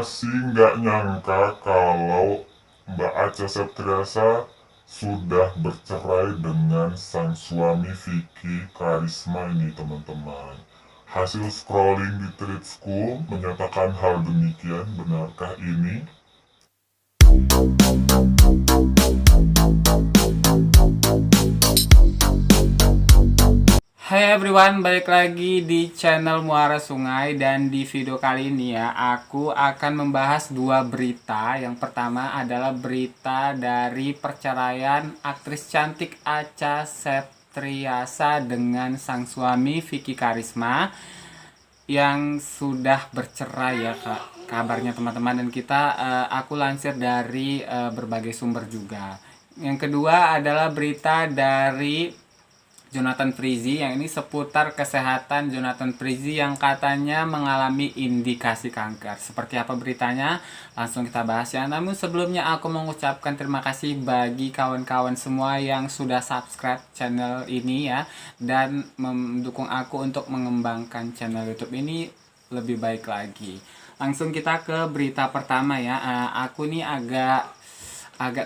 masih nggak nyangka kalau Mbak Acha Septriasa sudah bercerai dengan sang suami Vicky Karisma ini teman-teman. Hasil scrolling di Tweetsku menyatakan hal demikian, benarkah ini? Hai everyone, balik lagi di channel Muara Sungai. Dan di video kali ini ya, aku akan membahas dua berita. Yang pertama adalah berita dari perceraian aktris cantik Acha Septriasa dengan sang suami Vicky Karisma yang sudah bercerai ya Kak, kabarnya teman-teman. Dan aku lansir dari berbagai sumber juga. Yang kedua adalah berita dari Jonathan Frizzy, yang ini seputar kesehatan Jonathan Frizzy yang katanya mengalami indikasi kanker. Seperti apa beritanya? Langsung kita bahas ya. Namun sebelumnya aku mengucapkan terima kasih bagi kawan-kawan semua yang sudah subscribe channel ini ya, dan mendukung aku untuk mengembangkan channel YouTube ini lebih baik lagi. Langsung kita ke berita pertama ya. Aku nih agak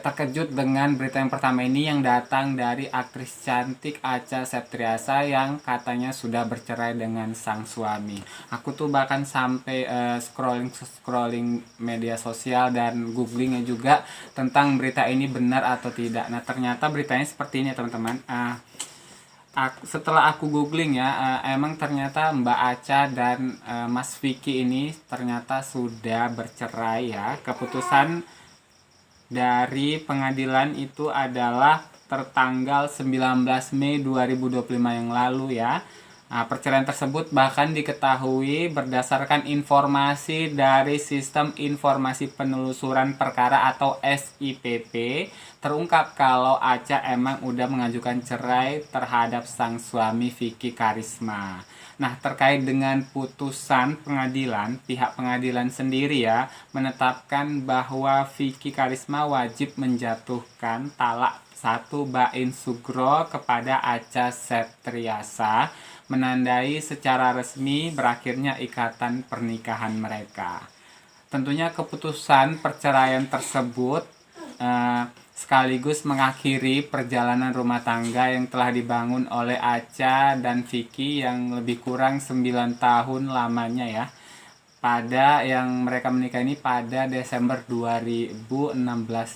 terkejut dengan berita yang pertama ini, yang datang dari aktris cantik Acha Septriasa yang katanya sudah bercerai dengan sang suami. Aku tuh bahkan sampai scrolling media sosial dan googlingnya juga tentang berita ini benar atau tidak. Nah ternyata beritanya seperti ini teman-teman. Setelah aku googling ya, emang ternyata Mbak Acha dan Mas Vicky ini ternyata sudah bercerai ya. Keputusan dari pengadilan itu adalah tertanggal 19 Mei 2025 yang lalu ya. Nah, perceraian tersebut bahkan diketahui berdasarkan informasi dari Sistem Informasi Penelusuran Perkara atau SIPP. Terungkap kalau Acha emang udah mengajukan cerai terhadap sang suami Vicky Karisma. Nah, terkait dengan putusan pengadilan, pihak pengadilan sendiri ya menetapkan bahwa Vicky Karisma wajib menjatuhkan talak 1 bain sugro kepada Acha Septriasa, menandai secara resmi berakhirnya ikatan pernikahan mereka. Tentunya keputusan perceraian tersebut sekaligus mengakhiri perjalanan rumah tangga yang telah dibangun oleh Acha dan Vicky yang lebih kurang 9 tahun lamanya ya. Pada yang mereka menikah ini pada Desember 2016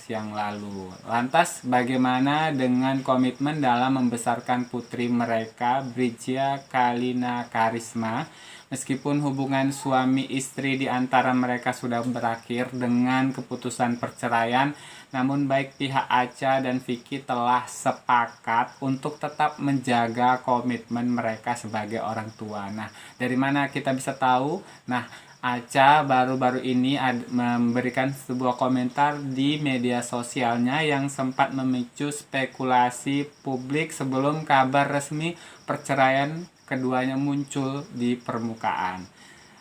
yang lalu. Lantas bagaimana dengan komitmen dalam membesarkan putri mereka, Bridgia Kalina Karisma? Meskipun hubungan suami istri di antara mereka sudah berakhir dengan keputusan perceraian, namun baik pihak Acha dan Vicky telah sepakat untuk tetap menjaga komitmen mereka sebagai orang tua. Nah, dari mana kita bisa tahu? Nah, Acha baru-baru ini memberikan sebuah komentar di media sosialnya yang sempat memicu spekulasi publik sebelum kabar resmi perceraian keduanya muncul di permukaan.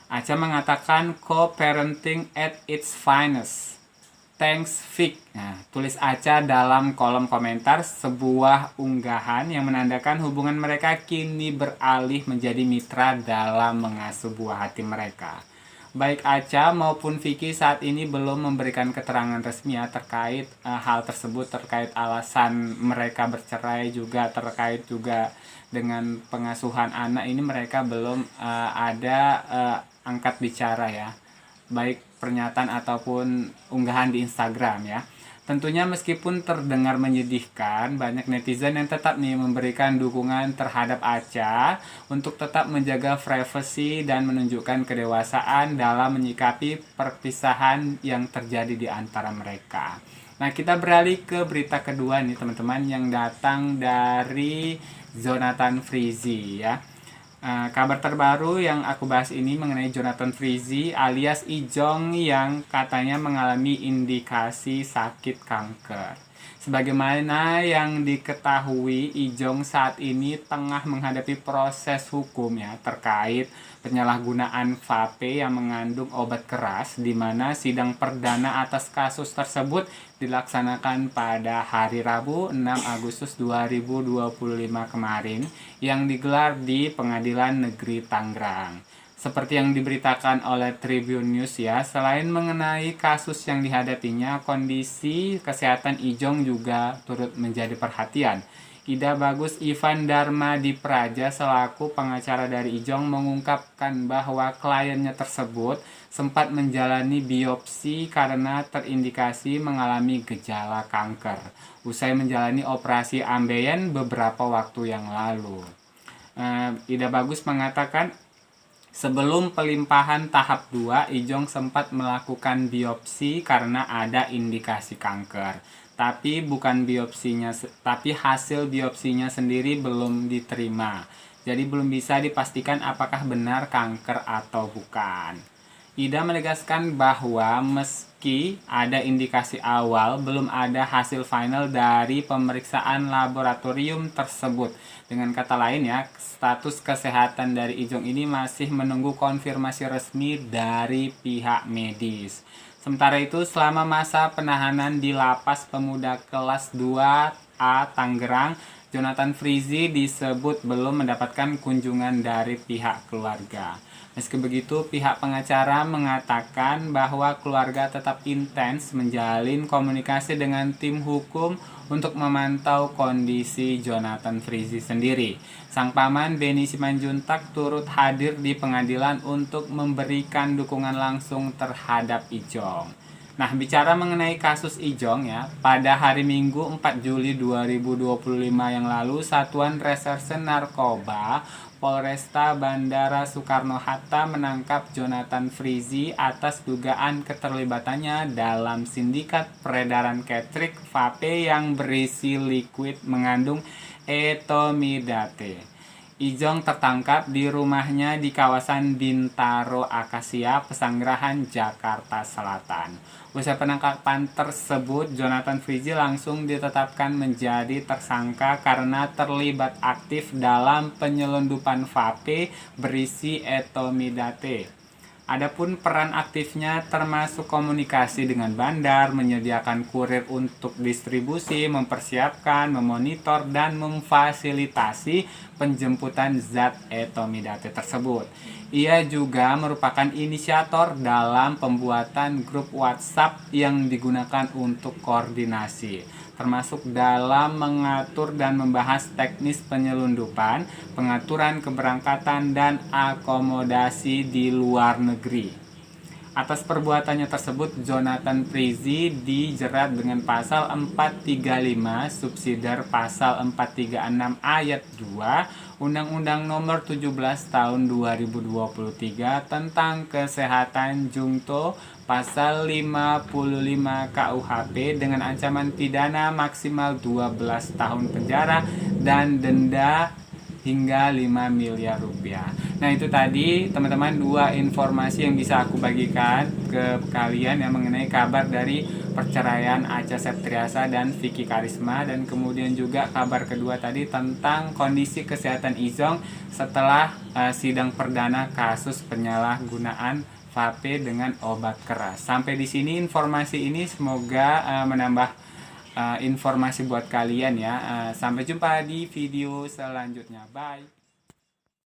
Acha mengatakan co-parenting at its finest. Thanks Vic. Nah, tulis Acha dalam kolom komentar sebuah unggahan yang menandakan hubungan mereka kini beralih menjadi mitra dalam mengasuh buah hati mereka. Baik Acha maupun Vicky saat ini belum memberikan keterangan resmi ya terkait hal tersebut, terkait alasan mereka bercerai, juga terkait juga dengan pengasuhan anak ini mereka belum ada angkat bicara ya, baik pernyataan ataupun unggahan di Instagram ya. Tentunya meskipun terdengar menyedihkan, banyak netizen yang tetap nih memberikan dukungan terhadap Acha untuk tetap menjaga privasi dan menunjukkan kedewasaan dalam menyikapi perpisahan yang terjadi di antara mereka. Nah, kita beralih ke berita kedua nih teman-teman, yang datang dari Jonathan Frizzy ya. Kabar terbaru yang aku bahas ini mengenai Jonathan Frizzy alias Ijong yang katanya mengalami indikasi sakit kanker. Sebagaimana yang diketahui, Ijong saat ini tengah menghadapi proses hukum ya terkait penyalahgunaan vape yang mengandung obat keras, di mana sidang perdana atas kasus tersebut dilaksanakan pada hari Rabu 6 Agustus 2025 kemarin yang digelar di Pengadilan Negeri Tangerang. Seperti yang diberitakan oleh Tribun News ya, selain mengenai kasus yang dihadapinya, kondisi kesehatan Ijong juga turut menjadi perhatian. Ida Bagus Ivan Dharma Dipraja selaku pengacara dari Ijong mengungkapkan bahwa kliennya tersebut sempat menjalani biopsi karena terindikasi mengalami gejala kanker usai menjalani operasi ambeien beberapa waktu yang lalu. Ida Bagus mengatakan sebelum pelimpahan tahap 2, Ijong sempat melakukan biopsi karena ada indikasi kanker. Tapi hasil biopsinya sendiri belum diterima. Jadi belum bisa dipastikan apakah benar kanker atau bukan. Ida menegaskan bahwa meski ada indikasi awal, belum ada hasil final dari pemeriksaan laboratorium tersebut. Dengan kata lain ya, status kesehatan dari Ijong ini masih menunggu konfirmasi resmi dari pihak medis. Sementara itu, selama masa penahanan di Lapas Pemuda Kelas 2A Tangerang, Jonathan Frizzy disebut belum mendapatkan kunjungan dari pihak keluarga. Meski begitu, pihak pengacara mengatakan bahwa keluarga tetap intens menjalin komunikasi dengan tim hukum untuk memantau kondisi Jonathan Frizzy sendiri. Sang paman Benny Simanjuntak turut hadir di pengadilan untuk memberikan dukungan langsung terhadap Ijong. Nah, bicara mengenai kasus Ijong ya, pada hari Minggu 4 Juli 2025 yang lalu, Satuan Reserse Narkoba Polresta Bandara Soekarno-Hatta menangkap Jonathan Frizzy atas dugaan keterlibatannya dalam sindikat peredaran ketrik vape yang berisi liquid mengandung etomidate. Ijong tertangkap di rumahnya di kawasan Bintaro Akasia, Pesanggerahan, Jakarta Selatan. Usai penangkapan tersebut, Jonathan Frizzy langsung ditetapkan menjadi tersangka karena terlibat aktif dalam penyelundupan vape berisi etomidate. Adapun peran aktifnya termasuk komunikasi dengan bandar, menyediakan kurir untuk distribusi, mempersiapkan, memonitor, dan memfasilitasi penjemputan zat etomidate tersebut. Ia juga merupakan inisiator dalam pembuatan grup WhatsApp yang digunakan untuk koordinasi, termasuk dalam mengatur dan membahas teknis penyelundupan, pengaturan keberangkatan, dan akomodasi di luar negeri. Atas perbuatannya tersebut, Jonathan Frizzy dijerat dengan pasal 435 subsidiar pasal 436 ayat 2 Undang-Undang Nomor 17 Tahun 2023 tentang Kesehatan Jungto pasal 55 KUHP dengan ancaman pidana maksimal 12 tahun penjara dan denda hingga 5 miliar rupiah. Nah, itu tadi teman-teman 2 informasi yang bisa aku bagikan ke kalian yang mengenai kabar dari perceraian Acha Septriasa dan Vicky Karisma, dan kemudian juga kabar kedua tadi tentang kondisi kesehatan Ijong setelah sidang perdana kasus penyalahgunaan vape dengan obat keras. Sampai di sini informasi ini semoga menambah informasi buat kalian ya. Sampai jumpa di video selanjutnya. Bye.